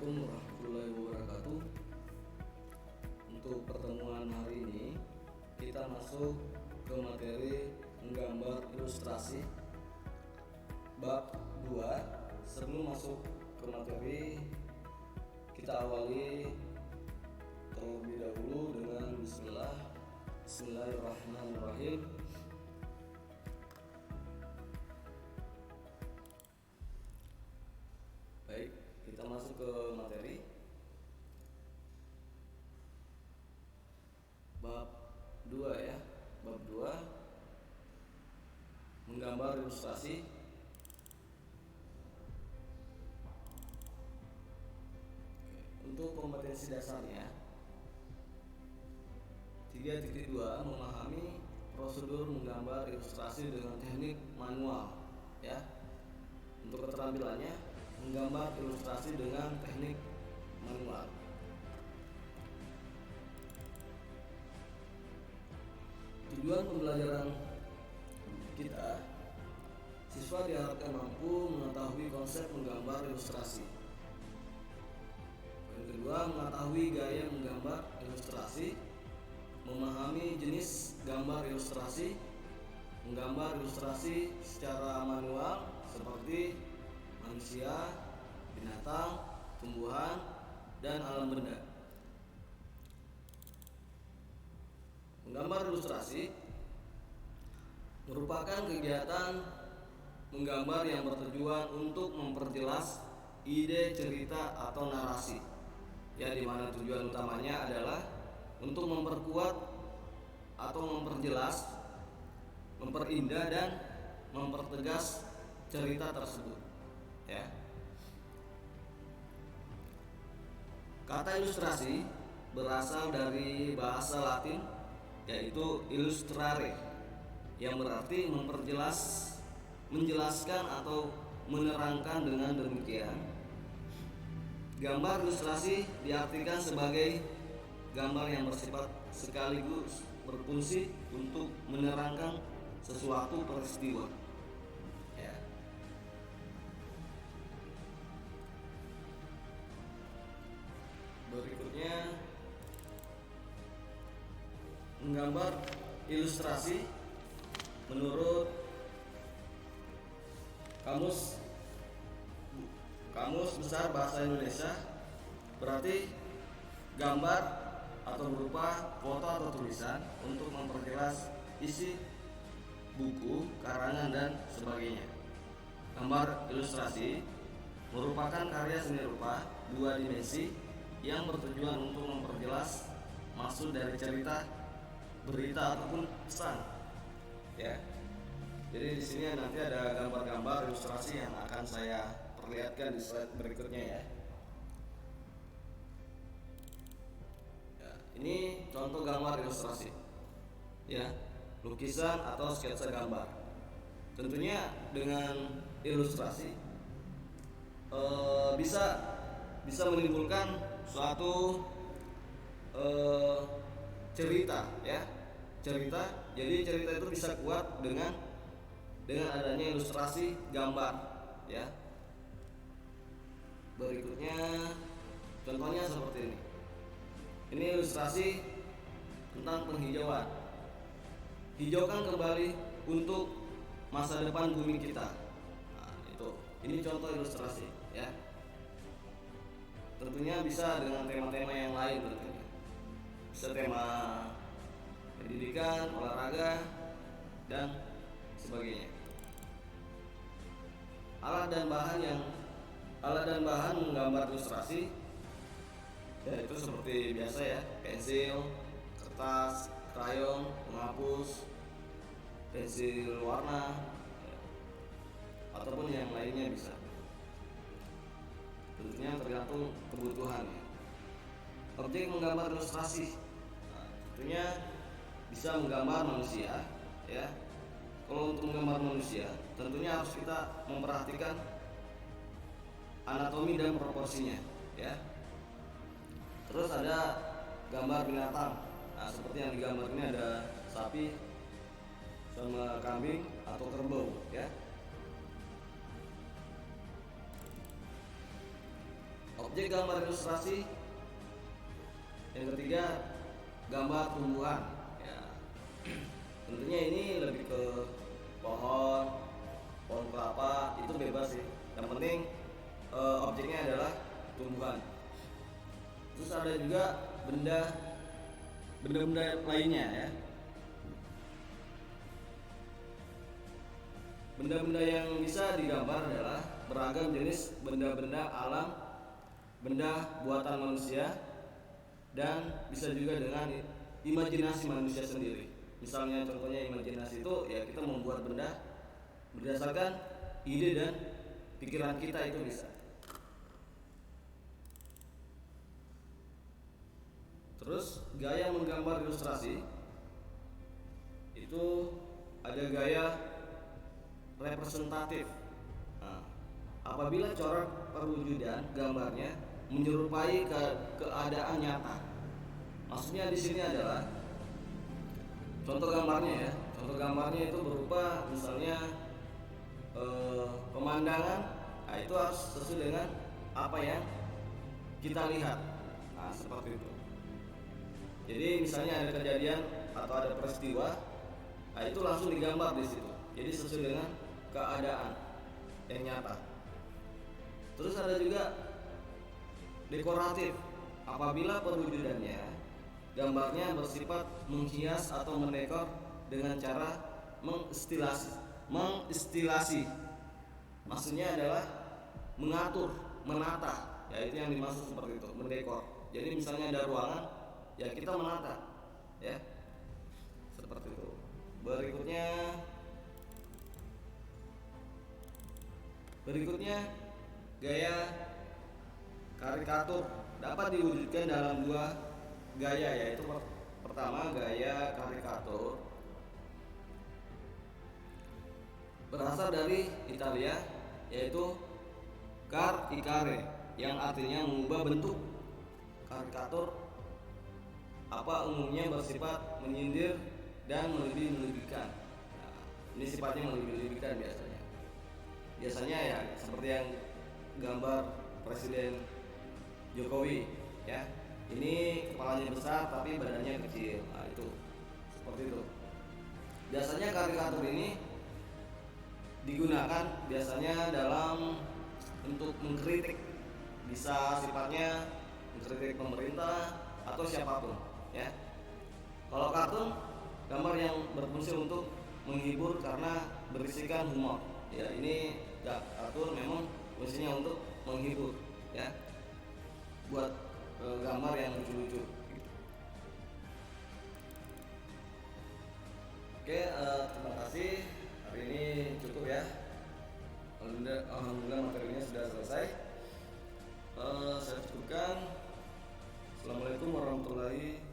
Assalamualaikum warahmatullahi wabarakatuh. Untuk pertemuan hari ini kita masuk ke materi menggambar ilustrasi bab 2. Sebelum masuk ke materi, kita awali terlebih dahulu dengan Bismillahirrahmanirrahim. Baik, kita masuk ke materi bab 2 ya. Bab 2 menggambar ilustrasi. Untuk kompetensi dasarnya 3.2 memahami prosedur menggambar ilustrasi dengan teknik manual ya. Untuk keterampilannya menggambar ilustrasi dengan teknik manual. Tujuan pembelajaran kita, siswa diharapkan mampu mengetahui konsep menggambar ilustrasi. Yang kedua, mengetahui gaya menggambar ilustrasi, memahami jenis gambar ilustrasi, menggambar ilustrasi secara manual seperti manusia, binatang, tumbuhan, dan alam benda. Menggambar ilustrasi merupakan kegiatan menggambar yang bertujuan untuk memperjelas ide, cerita, atau narasi. Ya, di mana tujuan utamanya adalah untuk memperkuat atau memperjelas, memperindah dan mempertegas cerita tersebut. Ya. Kata ilustrasi berasal dari bahasa Latin yaitu illustrare yang berarti memperjelas, menjelaskan atau menerangkan. Dengan demikian, gambar ilustrasi diartikan sebagai gambar yang bersifat sekaligus berfungsi untuk menerangkan sesuatu peristiwa. Ya. Berikutnya menggambar ilustrasi menurut Kamus Besar Bahasa Indonesia berarti gambar atau berupa foto atau tulisan untuk memperjelas isi buku, karangan, dan sebagainya. Gambar ilustrasi merupakan karya seni rupa 2 dimensi yang bertujuan untuk memperjelas maksud dari cerita, berita, ataupun pesan. Ya. Jadi di sini nanti ada gambar-gambar ilustrasi yang akan saya perlihatkan di slide berikutnya ya. Ini contoh gambar ilustrasi. Ya, lukisan atau sketsa gambar. Tentunya dengan ilustrasi bisa menimbulkan suatu cerita ya. Jadi cerita itu bisa kuat dengan adanya ilustrasi gambar ya. Berikutnya contohnya seperti ini. Ini ilustrasi tentang penghijauan. Hijaukan kembali untuk masa depan bumi kita. Nah, ini contoh ilustrasi ya. Tentunya bisa dengan tema-tema yang lain tentunya. Bisa tema pendidikan, olahraga, dan sebagainya. Alat dan bahan menggambar ilustrasi yaitu seperti biasa ya, pensil, kertas, krayon, penghapus, pensil warna, ya, ataupun yang lainnya bisa. Tentunya tergantung kebutuhannya. Objek menggambar ilustrasi, tentunya bisa menggambar manusia ya. Kalau untuk menggambar manusia, tentunya harus kita memperhatikan anatomi dan proporsinya ya. Terus ada gambar binatang. Nah, seperti yang digambar ini ada sapi sama kambing atau kerbau ya. objek gambar ilustrasi. Yang ketiga, gambar tumbuhan. Ya, tentunya ini lebih ke pohon kelapa, itu bebas sih. Yang penting objeknya adalah tumbuhan. Terus ada juga benda-benda lainnya ya. Benda-benda yang bisa digambar adalah beragam jenis benda-benda alam, benda buatan manusia, dan bisa juga dengan imajinasi manusia sendiri. Misalnya contohnya imajinasi itu ya kita membuat benda berdasarkan ide dan pikiran kita, itu bisa. Terus gaya menggambar ilustrasi itu ada gaya representatif. Nah, apabila corak perwujudan gambarnya menyerupai keadaan nyata. Maksudnya di sini adalah contoh gambarnya ya. Contoh gambarnya itu berupa misalnya pemandangan. Nah, itu harus sesuai dengan apa yang kita lihat. Nah, seperti itu. Jadi misalnya ada kejadian atau ada peristiwa, nah itu langsung digambar di situ. Jadi sesuai dengan keadaan yang nyata. Terus ada juga dekoratif. Apabila perwujudannya gambarnya bersifat menghias atau mendekor dengan cara mengistilasi. Maksudnya adalah mengatur, menata. Ya itu yang dimaksud seperti itu, mendekor. Jadi misalnya ada ruangan, ya kita menata, ya seperti itu. Berikutnya gaya karikatur dapat diwujudkan dalam dua gaya, yaitu pertama gaya karikatur berasal dari Italia, yaitu caricare, yang artinya mengubah bentuk. Karikatur umumnya bersifat menyindir dan melebih-lebihkan. Nah, ini sifatnya melebih-lebihkan biasanya ya seperti yang gambar Presiden Jokowi ya, ini kepalanya besar tapi badannya kecil. Nah, itu seperti itu. Biasanya karikatur ini digunakan biasanya dalam untuk mengkritik, bisa sifatnya mengkritik pemerintah atau siapapun ya. Kalau kartun, gambar yang berfungsi untuk menghibur karena berisikan humor. Ya, ini kartun memang fungsinya untuk menghibur ya. Buat gambar yang lucu-lucu gitu. Oke, terima kasih. Hari ini cukup ya. Alhamdulillah materinya sudah selesai. Saya cukupkan. Assalamualaikum warahmatullahi wabarakatuh.